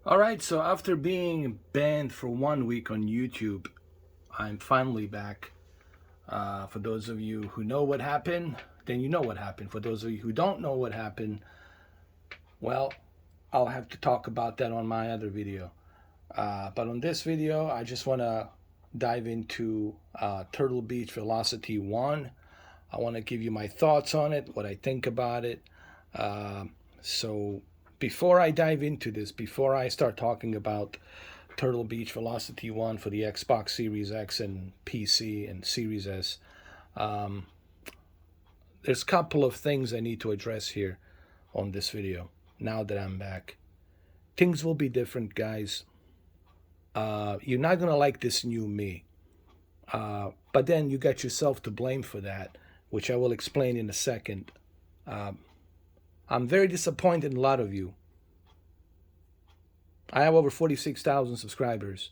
All right, so after being banned for 1 week on YouTube, I'm finally back. For those of you who know what happened, then you know what happened. For those of you who don't know what happened, well, I'll have to talk about that on my other video. But on this video, I just want to dive into Turtle Beach Velocity 1. I want to give you my thoughts on it, what I think about it. So before I dive into this, before I start talking about Turtle Beach Velocity 1 for the Xbox Series X and PC and Series S, there's a couple of things I need to address here on this video now that I'm back. Things will be different, guys. You're not going to like this new me. But then you got yourself to blame for that, which I will explain in a second. I'm very disappointed in a lot of you. I have over 46,000 subscribers.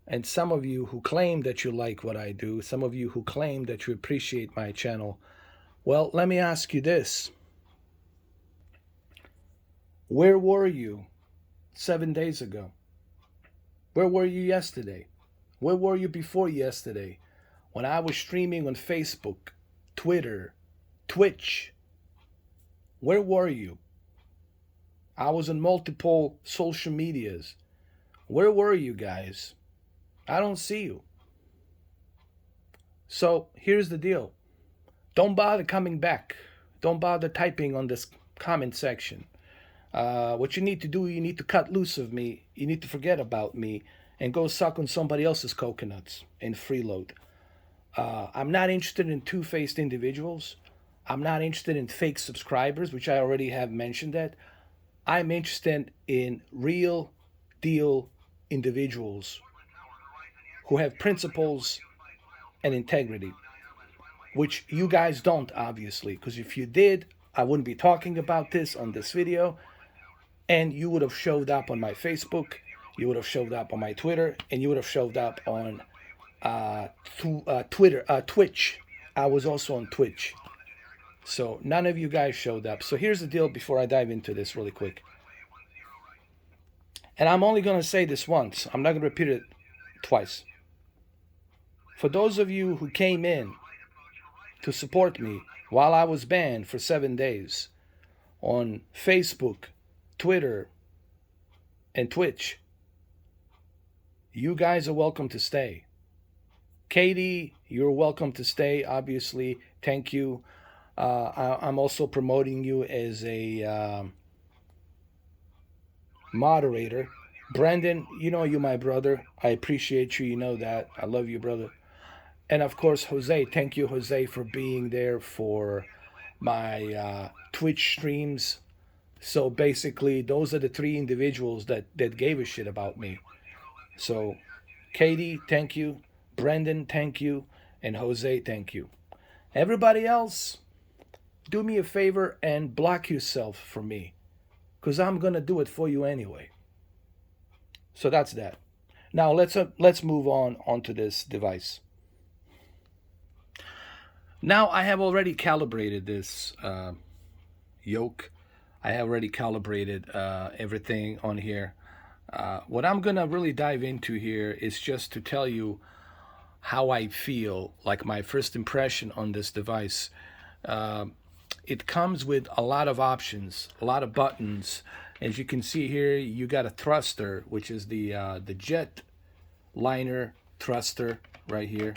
And some of you who claim that you like what I do, some of you who claim that you appreciate my channel, well, let me ask you this. Where were you 7 days ago? Where were you yesterday? Where were you before yesterday? When I was streaming on Facebook, Twitter, Twitch, where were you? I was on multiple social medias. Where were you guys? I don't see you. So here's the deal. Don't bother coming back. Don't bother typing on this comment section. What you need to do, you need to cut loose of me. You need to forget about me and go suck on somebody else's coconuts and freeload. I'm not interested in two-faced individuals. I'm not interested in fake subscribers, which I already have mentioned that. I'm interested in real deal individuals who have principles and integrity, which you guys don't, obviously, because if you did, I wouldn't be talking about this on this video, and you would have showed up on my Facebook, you would have showed up on my Twitter, and you would have showed up on Twitch. I was also on Twitch. So none of you guys showed up. So here's the deal before I dive into this really quick. And I'm only going to say this once. I'm not going to repeat it twice. For those of you who came in to support me while I was banned for 7 days on Facebook, Twitter, and Twitch, you guys are welcome to stay. Katie, you're welcome to stay, obviously. Thank you. I'm also promoting you as a moderator. Brandon, you know you're my brother. I appreciate you. You know that. I love you, brother. And of course, Jose. Thank you, Jose, for being there for my Twitch streams. So basically, those are the three individuals that gave a shit about me. So, Katie, thank you. Brandon, thank you. And Jose, thank you. Everybody else, do me a favor and block yourself from me, because I'm going to do it for you anyway. So that's that. Now let's move on onto this device. Now I have already calibrated this yoke. I have already calibrated everything on here. What I'm going to really dive into here is just to tell you how I feel, like my first impression on this device. It comes with a lot of options, a lot of buttons. As you can see here, you got a thruster, which is the jet liner thruster right here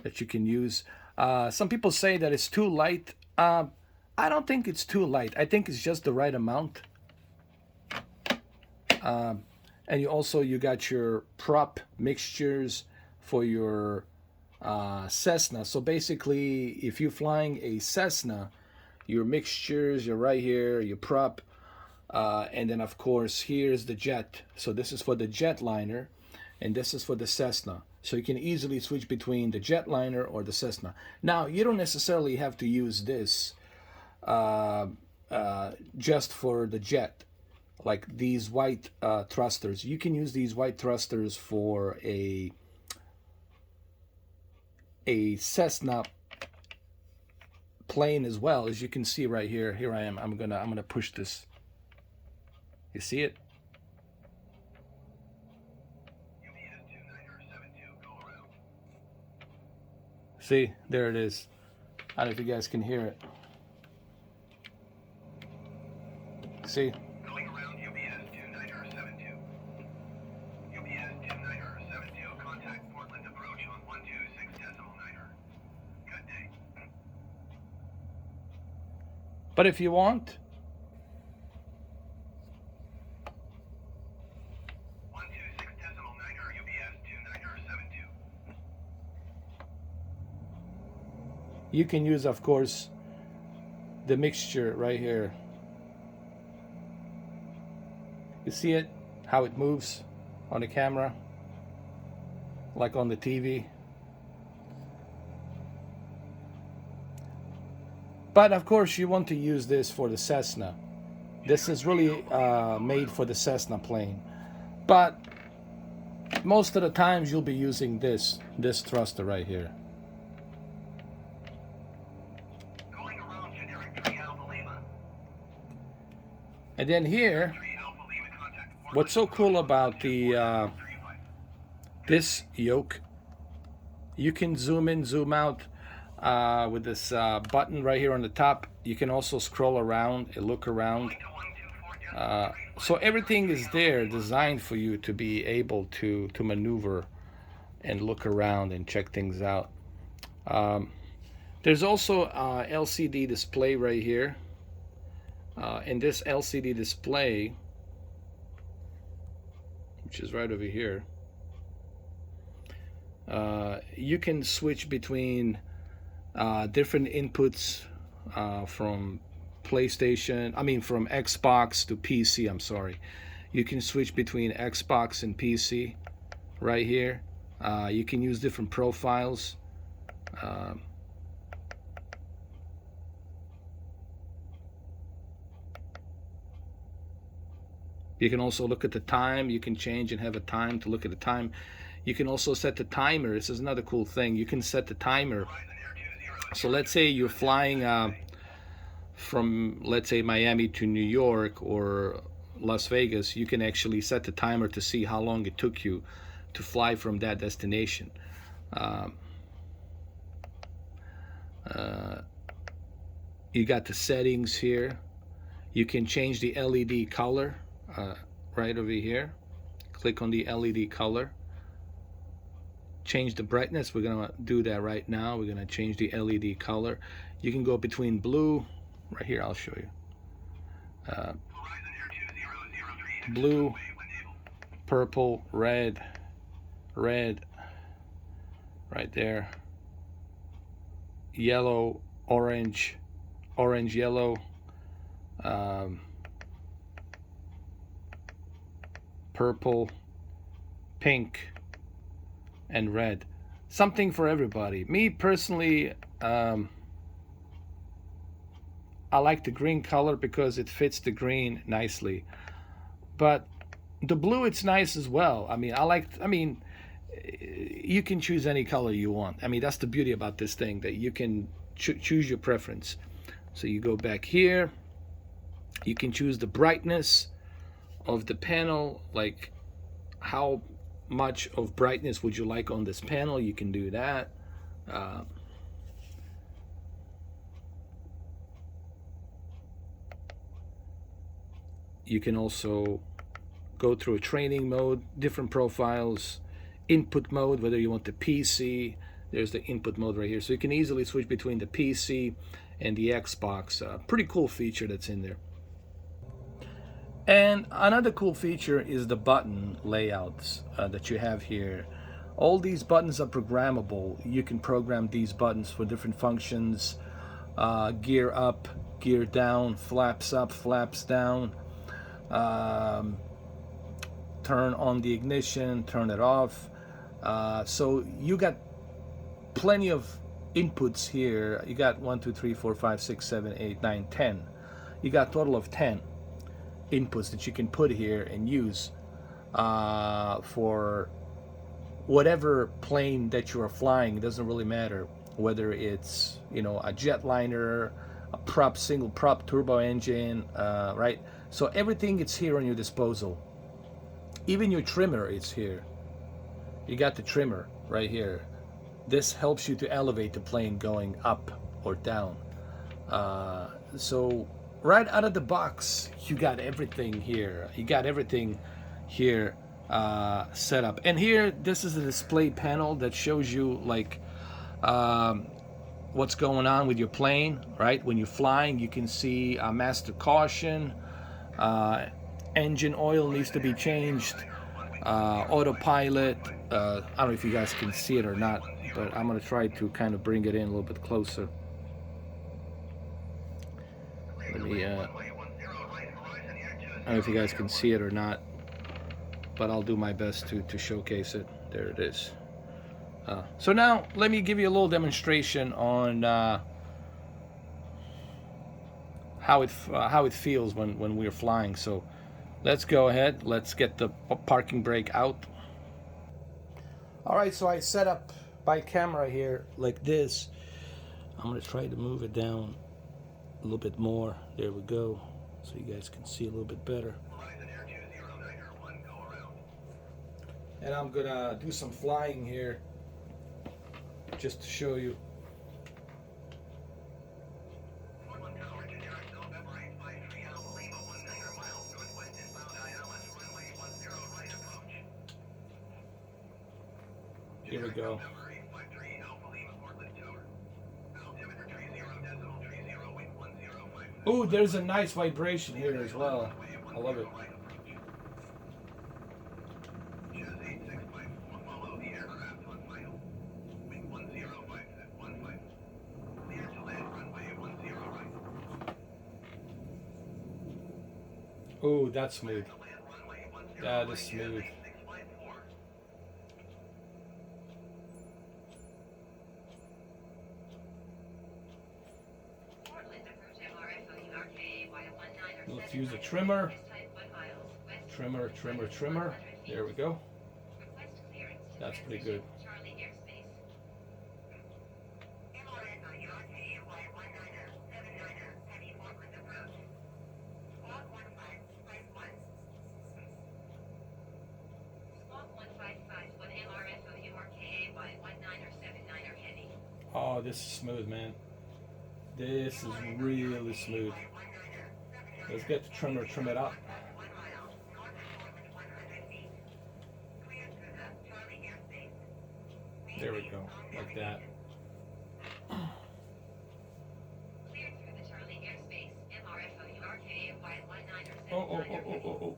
that you can use. Some people say that it's too light. I don't think it's too light. I think it's just the right amount. And you got your prop mixtures for your Cessna. So basically, if you're flying a Cessna, your mixtures, you're right here, your prop, and then of course here's the jet. So this is for the jetliner, and this is for the Cessna. So you can easily switch between the jetliner or the Cessna. Now you don't necessarily have to use this just for the jet, like these white thrusters. You can use these white thrusters for a Cessna plane as well. As you can see right here, here I am. I'm gonna push this. You see it? See, there it is. I don't know if you guys can hear it. See? Going around UPS 2972. UPS 2972. Contact Portland approach on 126.9. Good day. But if you want, 126.9 UPS 2972. you can use, of course, the mixture right here. You see it? How it moves on the camera? Like on the TV. But of course you want to use this for the Cessna. This is really made for the Cessna plane. But most of the times you'll be using this thruster right here. Going around generic 3 Alpha Lima. And then here, 3 Alpha Lima contact Portland. what's so cool about the this yoke, you can zoom in, zoom out with this button right here on the top. You can also scroll around and look around. So everything is there designed for you to be able to maneuver and look around and check things out. There's also a LCD display right here. And this LCD display, which is right over here, you can switch between different inputs from from Xbox to PC. I'm sorry. You can switch between Xbox and PC right here. You can use different profiles. You can also look at the time. You can change and have a time to look at the time. You can also set the timer. This is another cool thing. You can set the timer. So let's say you're flying from, let's say, Miami to New York or Las Vegas. You can actually set the timer to see how long it took you to fly from that destination. You got the settings here. You can change the LED color right over here. Click on the LED color. Change the brightness. We're gonna do that right now. We're gonna change the LED color. You can go between blue, right here, I'll show you. Blue, purple, red, right there. Yellow, orange, yellow, purple, pink, and red. Something for everybody. Me personally, I like the green color because it fits the green nicely. But the blue, it's nice as well. You can choose any color you want. That's the beauty about this thing, that you can choose your preference. So you go back here. You can choose the brightness of the panel, like how much of brightness would you like on this panel. You can do that. You can also go through a training mode, different profiles, input mode, whether you want the PC. There's the input mode right here. So you can easily switch between the PC and the Xbox. Pretty cool feature that's in there. And another cool feature is the button layouts that you have here. All these buttons are programmable. You can program these buttons for different functions. Gear up, gear down, flaps up, flaps down. Turn on the ignition, turn it off. So you got plenty of inputs here. You got 1, 2, 3, 4, 5, 6, 7, 8, 9, 10. You got a total of 10 inputs that you can put here and use for whatever plane that you are flying. It doesn't really matter whether it's a jetliner, a single prop turbo engine, right? So everything is here on your disposal. Even your trimmer is here. You got the trimmer right here. This helps you to elevate the plane going up or down. So right out of the box, you got everything here. You got everything here set up. And here, this is a display panel that shows you like what's going on with your plane, right? When you're flying, you can see master caution, engine oil needs to be changed, autopilot. I don't know if you guys can see it or not, but I'm gonna try to kind of bring it in a little bit closer. Let me, I don't know if you guys can see it or not, but I'll do my best to showcase it. There it is. So now let me give you a little demonstration on how it feels when we're flying. So let's go ahead. Let's get the parking brake out. All right, so I set up my camera here like this. I'm gonna try to move it down a little bit more. There we go, so you guys can see a little bit better. And I'm gonna do some flying here just to show you. Here we go. Ooh, there's a nice vibration here as well. I love it. Ooh, that's smooth. That is smooth. Let's use a trimmer. Trimmer. There we go. That's pretty good. Oh, this is smooth, man. This is really smooth. Let's get the trimmer, trim it up. There we go, like that. Oh.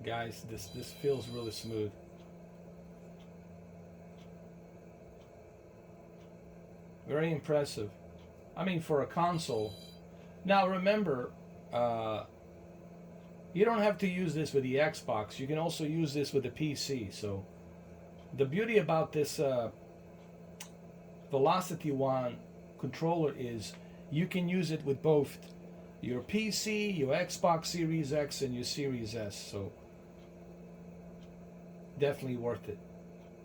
Guys, this feels really smooth. Very impressive. I mean, for a console. Now remember, you don't have to use this with the Xbox. You can also use this with the PC. So the beauty about this Velocity One controller is you can use it with both your PC, your Xbox Series X, and your Series S. So definitely worth it.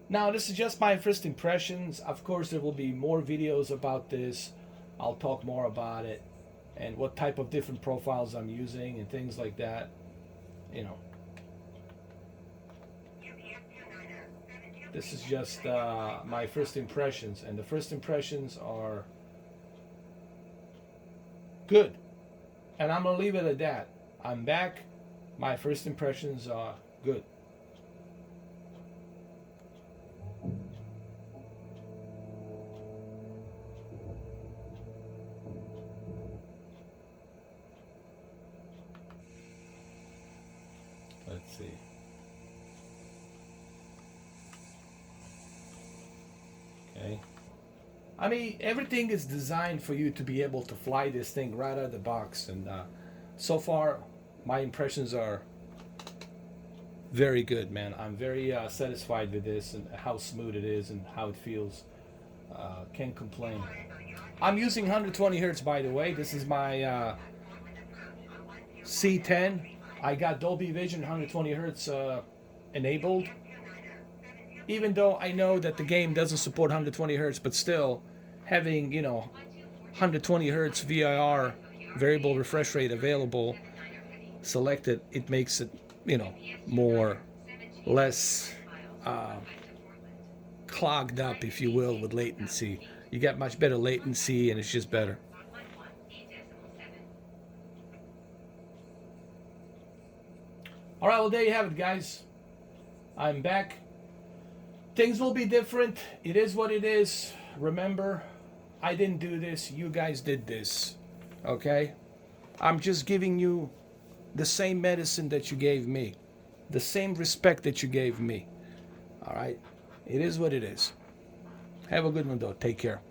Now, this is just my first impressions. Of course, there will be more videos about this. I'll talk more about it and what type of different profiles I'm using and things like that. You know, this is just my first impressions, and the first impressions are good. And I'm gonna leave it at that. I'm back. My first impressions are good. Let's see. Okay. I mean, everything is designed for you to be able to fly this thing right out of the box. And so far, my impressions are very good, man. I'm very satisfied with this and how smooth it is and how it feels. Can't complain. I'm using 120 hertz, by the way. This is my C10. I got Dolby Vision 120 hertz enabled. Even though I know that the game doesn't support 120 hertz, but still having, 120 hertz VIR variable refresh rate available selected, it makes it, more, less clogged up, if you will, with latency. You get much better latency and it's just better. All right, well, there you have it, guys. I'm back. Things will be different. It is what it is. Remember, I didn't do this. You guys did this. Okay? I'm just giving you the same medicine that you gave me, the same respect that you gave me. All right? It is what it is. Have a good one, though. Take care.